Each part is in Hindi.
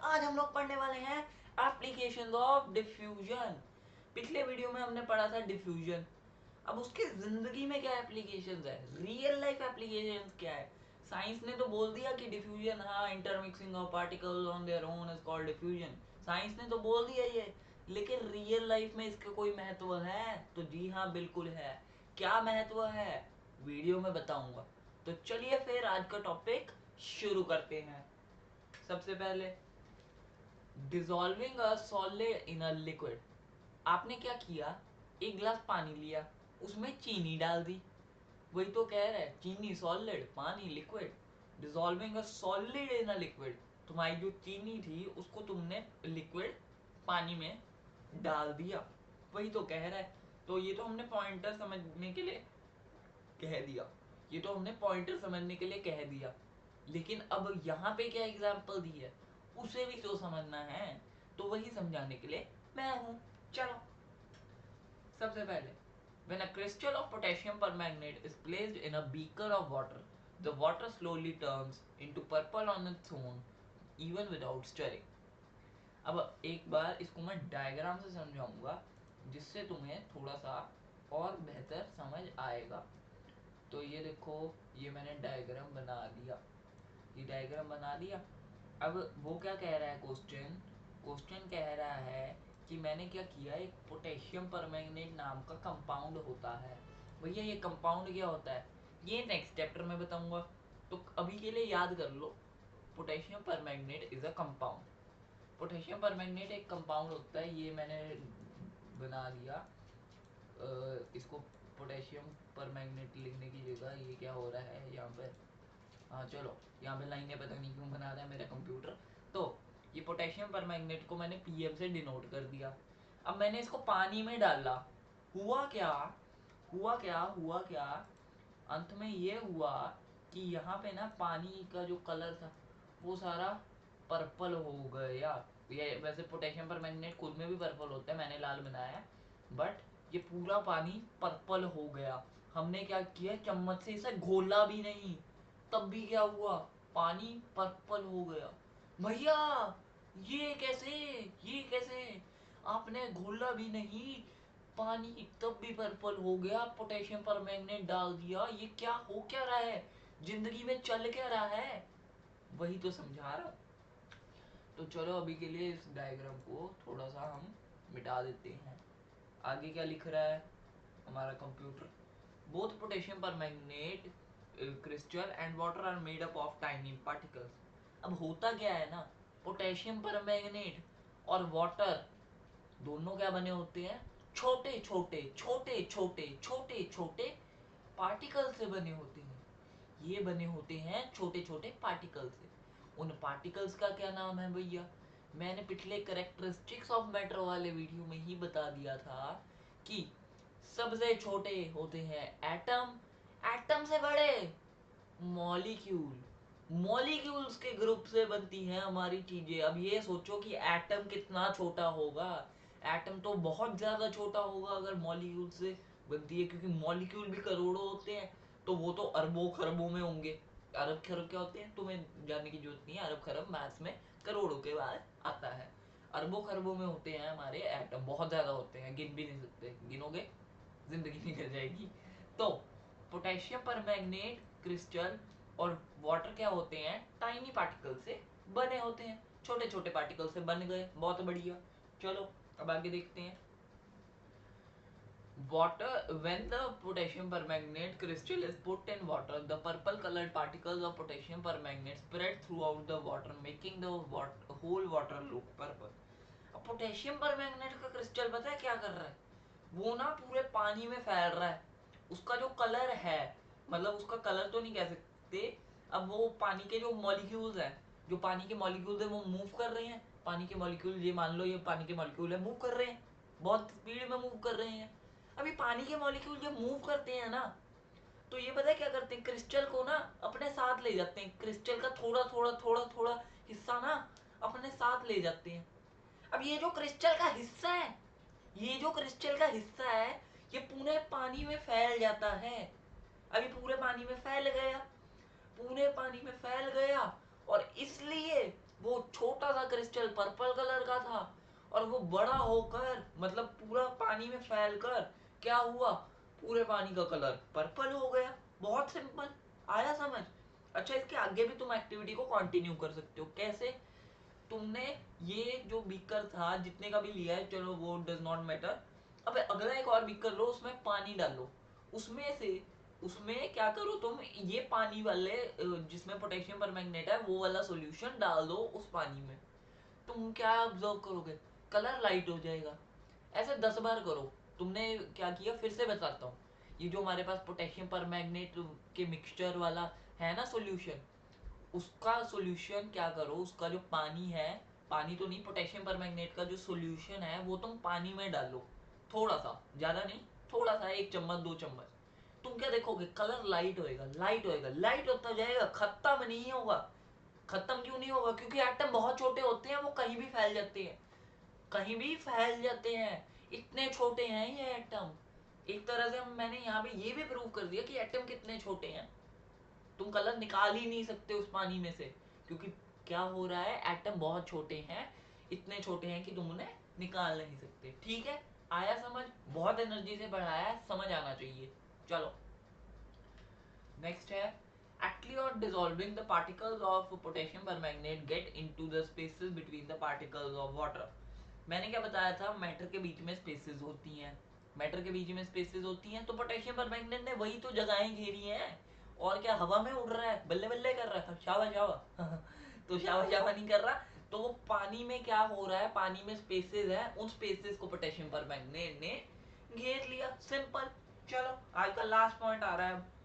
आज हम लोग पढ़ने वाले हैं एप्लीकेशन ऑफ डिफ्यूजन। पिछले वीडियो में हमने पढ़ा था डिफ्यूजन। अब उसके जिंदगी में क्या एप्लीकेशंस है, रियल लाइफ एप्लीकेशंस क्या है। साइंस ने तो बोल दिया कि डिफ्यूजन, हाँ, intermixing of particles on their own is called diffusion. Science ने तो बोल दिया ये, लेकिन रियल लाइफ में इसका कोई महत्व है? तो जी हाँ, बिल्कुल है। क्या महत्व है, वीडियो में बताऊंगा। तो चलिए फिर आज का टॉपिक शुरू करते हैं। सबसे पहले, dissolving a solid in a liquid. आपने क्या किया, एक गिलास पानी लिया, उसमें चीनी डाल दी। वही तो कह रहा है, चीनी सॉलिड, पानी liquid. Dissolving a solid in a liquid, तुम्हारी जो चीनी थी उसको तुमने लिक्विड पानी में डाल दिया। वही तो कह रहा है। तो ये तो हमने पॉइंटर समझने के लिए कह दिया, ये तो हमने पॉइंटर समझने के लिए कह दिया। लेकिन अब यहाँ पे क्या एग्जाम्पल दी है, उसे भी तो समझना है। तो वही समझाने के लिए मैं हूँ। चलो, सबसे पहले, when a crystal of potassium permanganate is placed in a beaker of water, the water slowly turns into purple on its own, even without stirring. अब एक बार इसको मैं डायग्राम से समझाऊंगा, जिससे तुम्हें थोड़ा सा और बेहतर समझ आएगा। तो ये देखो, ये मैंने डायग्राम बना दिया, ये डायग्राम बना दिया। अब वो क्या कह रहा है, क्वेश्चन क्वेश्चन कह रहा है कि मैंने क्या किया, एक पोटेशियम परमैंगनेट नाम का कंपाउंड होता है। भैया ये कंपाउंड क्या होता है, ये नेक्स्ट चैप्टर में बताऊंगा। तो अभी के लिए याद कर लो, potassium permanganate is a compound. Potassium permanganate एक कंपाउंड होता है, ये मैंने बना दिया। इसको पोटेशियम परमैंगनेट लिखने की जगह ये क्या हो रहा है यहाँ पर, हाँ चलो, यहाँ पे लाइनें पता नहीं क्यों बना रहा है मेरा कंप्यूटर। तो ये पोटेशियम परमैंगनेट को मैंने पीएम से डिनोट कर दिया। अब मैंने इसको पानी में डाला, हुआ क्या, हुआ क्या, अंत में ये हुआ कि यहाँ पे ना पानी का जो कलर था वो सारा पर्पल हो गया। ये वैसे पोटेशियम परमैंगनेट खुद में भी पर्पल होता है, मैंने लाल बनाया है, बट ये पूरा पानी पर्पल हो गया। हमने क्या किया, चम्मच से इसे घोला भी नहीं, तब भी क्या हुआ, पानी पर्पल हो गया। भैया ये कैसे, आपने घोला भी नहीं, पानी तब भी पर्पल हो गया, पोटेशियम परमैंगनेट डाल दिया, ये क्या हो क्या रहा है, जिंदगी में चल क्या रहा है, वही तो समझा रहा हूँ। तो चलो अभी के लिए इस डायग्राम को थोड़ा सा हम मिटा देते हैं। आगे क्या लिख रहा है हमारा computer, both potassium permanganate crystal and water are made up of tiny particles. अब होता क्या है ना, पोटेशियम परमैंगनेट और वाटर दोनों क्या बने होते हैं, छोटे छोटे पार्टिकल से बने होते हैं। ये बने होते हैं छोटे छोटे पार्टिकल से। उन पार्टिकल्स का क्या नाम है भैया, मैंने पिछले करेक्टरिस्टिक्स ऑफ मैटर वाले वीडियो में ही बता दिया था कि सबसे छोटे होते हैं एटम, एटम से बड़े मॉलिक्यूल, मॉलिक्यूल्स के ग्रुप से बनती हैं हमारी चीजें। अब ये सोचो कि एटम कितना छोटा होगा, एटम तो बहुत ज्यादा छोटा होगा अगर मॉलिक्यूल से बनती है, क्योंकि मॉलिक्यूल भी करोड़ों होते हैं, तो वो तो अरबों खरबों में होंगे। अरब खरब क्या होते हैं तुम्हें जानने की जरूरत नहीं है, अरब खरब मैथ्स में करोड़ों के बाद आता है। अरबों खरबों में होते हैं हमारे एटम, बहुत ज्यादा होते हैं, गिन भी नहीं सकते, गिनोगे जिंदगी निकल जाएगी। तो पोटेशियम परमैंगनेट क्रिस्टल और वाटर क्या होते हैं, टाइनी पार्टिकल से बने होते हैं, छोटे छोटे पार्टिकल से बन गए, बहुत बढ़िया। चलो अब आगे देखते हैं। Water, when the potassium permanganate crystal is put in water, the purple colored particles of potassium permanganate spread throughout the water, making the whole water look purple. अब पोटेशियम परमैंगनेट का क्रिस्टल पता है क्या कर रहा है, वो ना पूरे पानी में फैल रहा है। उसका जो कलर है, मतलब उसका कलर तो नहीं कह सकते, अब वो पानी के जो मॉलिक्यूल्स हैं, जो पानी के मॉलिक्यूल्स है वो मूव कर रहे हैं। पानी के मॉलिक्यूल, ये मान लो ये पानी के मॉलिक्यूल है, मूव कर रहे हैं, बहुत स्पीड में मूव कर रहे हैं। अभी पानी के मॉलिक्यूल जब मूव करते हैं ना, तो ये पता है क्या करते हैं, क्रिस्टल को ना अपने साथ ले जाते हैं, क्रिस्टल का थोड़ा थोड़ा थोड़ा थोड़ा हिस्सा ना अपने साथ ले जाते हैं। अब ये जो क्रिस्टल का हिस्सा है, ये जो क्रिस्टल का हिस्सा है, ये पूरे पानी में फैल जाता है। अभी पूरे पानी में फैल गया, पूरे पानी में फैल गया, और इसलिए वो छोटा सा क्रिस्टल पर्पल कलर का था और वो बड़ा होकर मतलब पूरा पानी में फैलकर क्या हुआ, पूरे पानी का कलर पर्पल हो गया। बहुत सिंपल, आया समझ। अच्छा, इसके आगे भी तुम एक्टिविटी को कंटिन्यू कर सकते हो। कैसे? तुमने ये जो बीकर था जितने का भी लिया है, चलो वो डज नॉट मैटर। अब अगला एक और बीकर लो, उसमें पानी डालो। उसमें क्या करो तुम, ये पानी वाले जिसमें पोटेशियम परमैंगनेट है वो वाला सॉल्यूशन डाल दो उस पानी में। तुम क्या ऑब्जर्व करोगे? कलर लाइट हो जाएगा। ऐसे 10 बार करो। तुमने क्या किया, फिर से बताता हूँ। ये जो हमारे पास पोटेशियम परमैंगनेट के मिक्सचर वाला है ना सॉल्यूशन, उसका सॉल्यूशन क्या करो, उसका जो पानी है, पानी तो नहीं, पोटेशियम परमैंगनेट का जो सॉल्यूशन है वो तुम पानी में डालो। थोड़ा सा, ज्यादा नहीं, थोड़ा सा, 1 चम्मच 2 चम्मच। तुम क्या देखोगे, कलर लाइट होएगा, लाइट होएगा, लाइट होता जाएगा, खत्म नहीं होगा। खत्म क्यों नहीं होगा? क्योंकि एटम बहुत छोटे होते हैं, वो कहीं भी फैल जाते हैं, कहीं भी फैल जाते हैं। इतने छोटे हैं ये एटम। एक तरह से मैंने यहाँ पे ये भी प्रूव कर दिया कि एटम कितने छोटे हैं। तुम कलर निकाल ही नहीं सकते उस पानी में से, क्योंकि क्या हो रहा है, एटम बहुत छोटे हैं, इतने छोटे हैं कि तुम उन्हें निकाल नहीं सकते। ठीक है, आया समझ? बहुत एनर्जी से पढ़ाया है, समझ आना चाहिए। चलो नेक्स्ट है, actually or dissolving the particles of potassium permanganate get into the spaces between the particles of water। मैंने क्या बताया था, मैटर के बीच में स्पेसेस होती हैं। मैटर के बीच में स्पेसेस होती हैं, तो पोटेशियम परमैंगनेट ने वही तो जगहें घेरी हैं। और क्या, हवा में उड़ रहा है, बल्ले बल्ले कर रहा है, शावा शावा तो शावा शावा नहीं कर रहा। तो वो पानी में क्या हो रहा है, पानी में स्पेसेस है, उन स्पेसेस को पोटेशियम परमैंगनेट ने घेर लिया। सिंपल। चलो आज का लास्ट पॉइंट आ रहा है।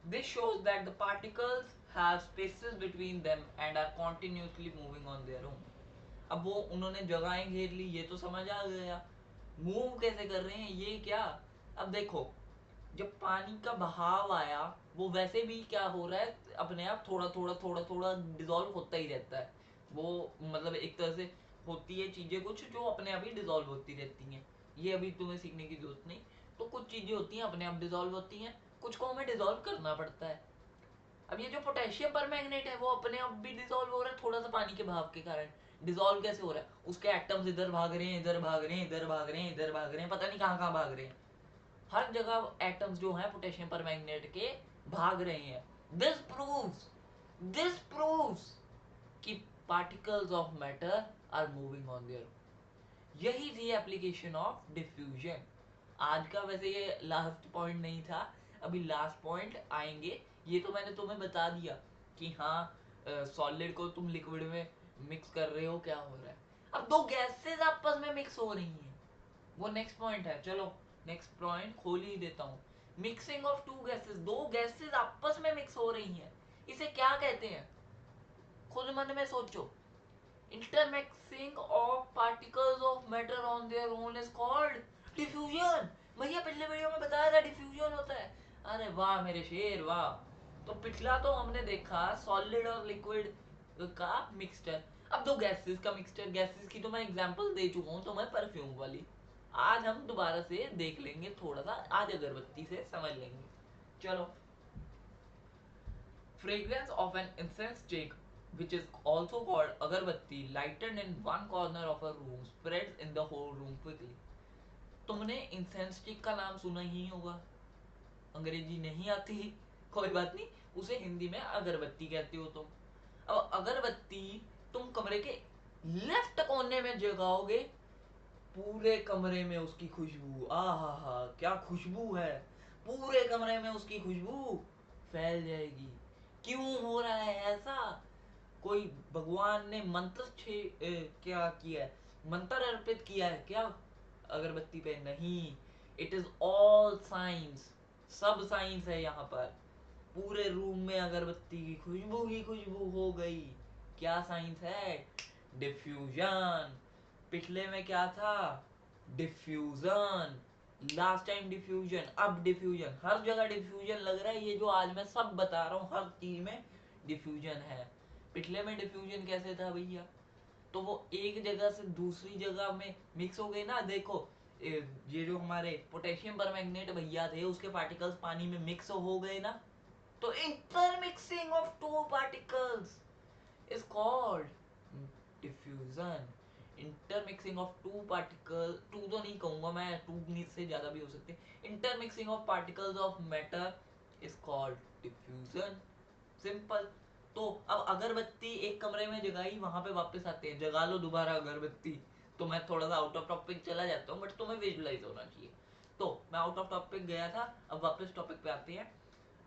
This shows that the particles have spaces between them and are continuously moving on their own। अब वो उन्होंने जगहें घेर ली, ये तो समझ आ गया। मूव कैसे कर रहे हैं ये क्या, अब देखो, जब पानी का बहाव आया, वो वैसे भी क्या हो रहा है, अपने आप थोड़ा थोड़ा थोड़ा थोड़ा डिजोल्व होता ही रहता है। वो मतलब एक तरह से होती है चीजें कुछ जो अपने आप ही डिजोल्व होती रहती हैं। ये अभी तुम्हें सीखने की जरूरत नहीं। तो कुछ चीजें होती हैं अपने आप डिजोल्व होती हैं, कुछ को हमें डिजोल्व करना पड़ता है। अब ये जो पोटेशियम परमैंगनेट है वो अपने आप भी डिसॉल्व हो रहा है, थोड़ा सा पानी के भाव के कारण। डिसॉल्व कैसे हो रहा है, उसके एटम्स इधर भाग रहे हैं, इधर भाग रहे हैं, इधर भाग रहे हैं, इधर भाग रहे हैं, पता नहीं कहाँ कहाँ भाग रहे हैं। हर जगह एटम्स जो हैं पोटेशियम परमैंगनेट के भाग रहे हैं। दिस प्रूव्स कि particles of matter are moving on there. यही थी एप्लीकेशन ऑफ डिफ्यूजन। आज का वैसे ये लास्ट पॉइंट नहीं था, अभी लास्ट पॉइंट आएंगे। ये तो मैंने तुम्हें बता दिया कि हाँ, सॉलिड को तुम लिक्विड में मिक्स कर रहे हो, क्या हो रहा है। अब दो गैसेस आपस में मिक्स हो रही हैं, वो नेक्स्ट पॉइंट है। चलो नेक्स्ट पॉइंट खोल ही देता हूँ। मिक्सिंग ऑफ टू गैसेस, दो गैसेस आपस में मिक्स हो रही हैं, इसे क्या कहते हैं? खुद मन में सोचो। Intermixing of particles of matter on their own is called diffusion. भैया पिछले वीडियो में बताया था डिफ्यूजन होता है। अरे वाह मेरे शेर वाह। तो पिछला तो हमने देखा सॉलिड और लिक्विड का मिक्सचर। अब दो गैसेस का मिक्सचर, गैसेस की तो मैं एग्जांपल दे चुका हूँ तुम्हें, परफ्यूम वाली। आज हम दोबारा से देख लेंगे थोड़ा सा, आज अगरबत्ती से समझ लेंगे। चलो, fragrance of an incense stick, which is also called agarbatti, lighted in one corner of a room, spreads in the whole room quickly। तुमने इंसेंस स्टिक का नाम सुना ही होगा, अंग्रेजी नहीं आती, कोई बात नहीं, उसे हिंदी में अगरबत्ती कहते हो तुम। अब अगरबत्ती तुम कमरे के लेफ्ट कोने में जगाओगे, पूरे कमरे में उसकी खुशबू, आ हा हा क्या खुशबू है, पूरे कमरे में उसकी खुशबू फैल जाएगी। क्यों हो रहा है ऐसा? कोई भगवान ने क्या किया है, मंत्र अर्पित किया है क्या अगरबत्ती पे? नहीं, इट इज ऑल साइंस, सब साइंस है यहाँ पर। पूरे रूम में अगरबत्ती की खुशबू ही खुशबू हो गई। क्या साइंस है? डिफ्यूजन। पिछले में क्या था? डिफ्यूजन। लास्ट टाइम डिफ्यूजन, अब डिफ्यूजन, हर जगह डिफ्यूजन लग रहा है। ये जो आज मैं सब बता रहा हूँ, हर चीज में डिफ्यूजन है। पिछले में डिफ्यूजन कैसे था भैया? तो वो एक जगह से दूसरी जगह में मिक्स हो गई ना। देखो, ये जो हमारे पोटेशियम परमैंगनेट भैया थे, उसके पार्टिकल्स पानी में मिक्स हो गए ना। तो intermixing of two particles, is called diffusion. Intermixing of two particle, two तो नहीं कहूंगा मैं, टू से ज्यादा भी हो सकते, intermixing of particles of matter is called diffusion. Simple. तो अब अगरबत्ती एक कमरे में जगाई, वहां पे वापस आते हैं, जगा लो दोबारा अगरबत्ती। तो मैं थोड़ा सा आउट ऑफ टॉपिक चला जाता हूँ, बट तुम्हें विजुअलाइज होना चाहिए। तो मैं आउट ऑफ टॉपिक गया था, अब वापस टॉपिक पे आते हैं।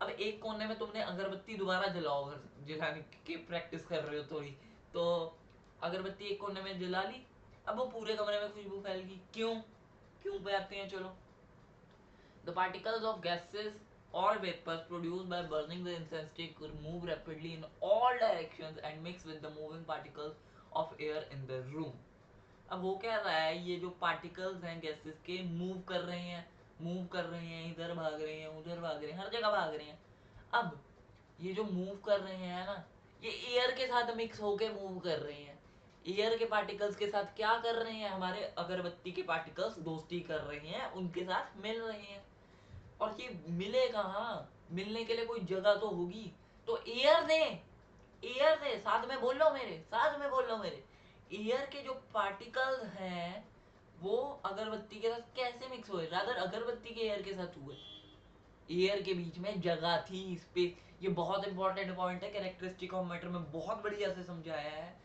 अब एक कोने में तुमने अगरबत्ती दोबारा जलाओ, अगर जलाने की प्रैक्टिस कर रहे हो थोड़ी, तो अगरबत्ती एक कोने में जला ली, अब वो पूरे कमरे में खुशबू फैल गई। क्यों? क्यों पे आते हैं, चलो। The particles of gases or vapors produced by burning the incense stick move rapidly in all directions and mix with the moving particles of air in the room. अब वो क्या रहा है, ये जो पार्टिकल्स हैं गैसेस के, मूव कर रहे हैं, मूव कर रहे हैं, इधर भाग रहे हैं, उधर भाग रहे हैं, हर जगह भाग रहे हैं। अब ये जो मूव कर रहे हैं ना, ये एयर के साथ मिक्स होके मूव कर रहे हैं। एयर के पार्टिकल्स के साथ क्या कर रहे हैं, हमारे अगरबत्ती के पार्टिकल्स दोस्ती कर रहे हैं, उनके साथ मिल रहे हैं। और ये मिले कहाँ, मिलने के लिए कोई जगह तो होगी, तो एयर ने, एयर ने, साथ में बोल लो मेरे, साथ में बोल लो मेरे, एयर के जो पार्टिकल्स हैं वो अगरबत्ती के साथ कैसे मिक्स हुए, रादर अगरबत्ती के एयर के साथ हुए। एयर के बीच में जगह थी, स्पेस। ये बहुत इंपॉर्टेंट पॉइंट है, कैरेक्टरिस्टिक ऑफ मैटर में बहुत बढ़िया से समझाया है।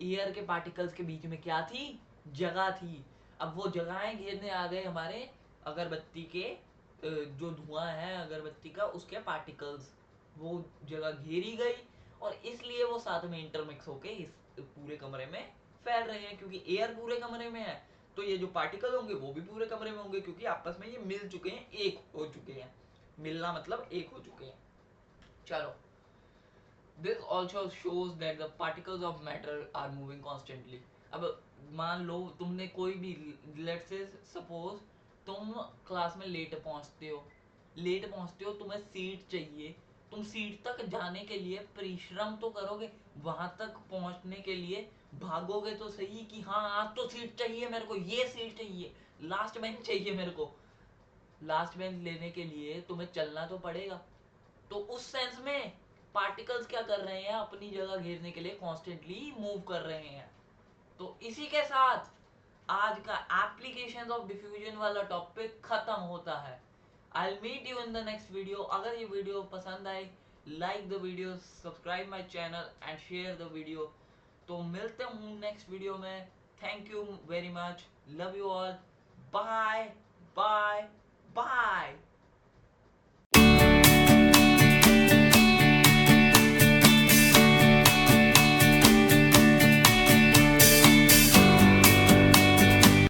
एयर के पार्टिकल्स के बीच में क्या थी, जगह थी। अब वो जगहें घेरने आ गए हमारे अगरबत्ती के, जो धुआं है अगरबत्ती का, उसके पार्टिकल्स, वो जगह घेरी गई, और इसलिए वो साथ में इंटरमिक्स होके इस पूरे कमरे में फैल रहे हैं, क्योंकि एयर पूरे कमरे में है। तो ये जो पार्टिकल होंगे वो भी पूरे कमरे में होंगे, क्योंकि आपस में ये मिल चुके हैं, एक हो चुके हैं। मिलना मतलब एक हो चुके हैं। चलो, this also shows that the particles of matter are moving constantly. अब मान लो तुमने कोई भी, let's say suppose तुम क्लास में लेट पहुंचते हो, लेट पहुंचते हो, तुम्हें सीट चाहिए, तुम सीट तक जाने के लिए परिश्रम तो करोगे, वहां तक पहुंचने के लिए भागोगे तो सही कि हाँ आज तो सीट चाहिए मेरे को, ये सीट चाहिए, लास्ट बेंच चाहिए मेरे को। लास्ट बेंच लेने के लिए तुम्हें चलना तो पड़ेगा। तो उस सेंस में पार्टिकल्स क्या कर रहे हैं, अपनी जगह घेरने के लिए कॉन्स्टेंटली मूव कर रहे हैं। तो इसी के साथ आज का एप्लीकेशन ऑफ डिफ्यूजन वाला टॉपिक खत्म होता है। I meet you in the next video. अगर ये वीडियो पसंद आए, like the video, subscribe my channel and share the video. तो मिलते हूँ नेक्स्ट वीडियो में। Thank you very much, love you all, bye bye bye.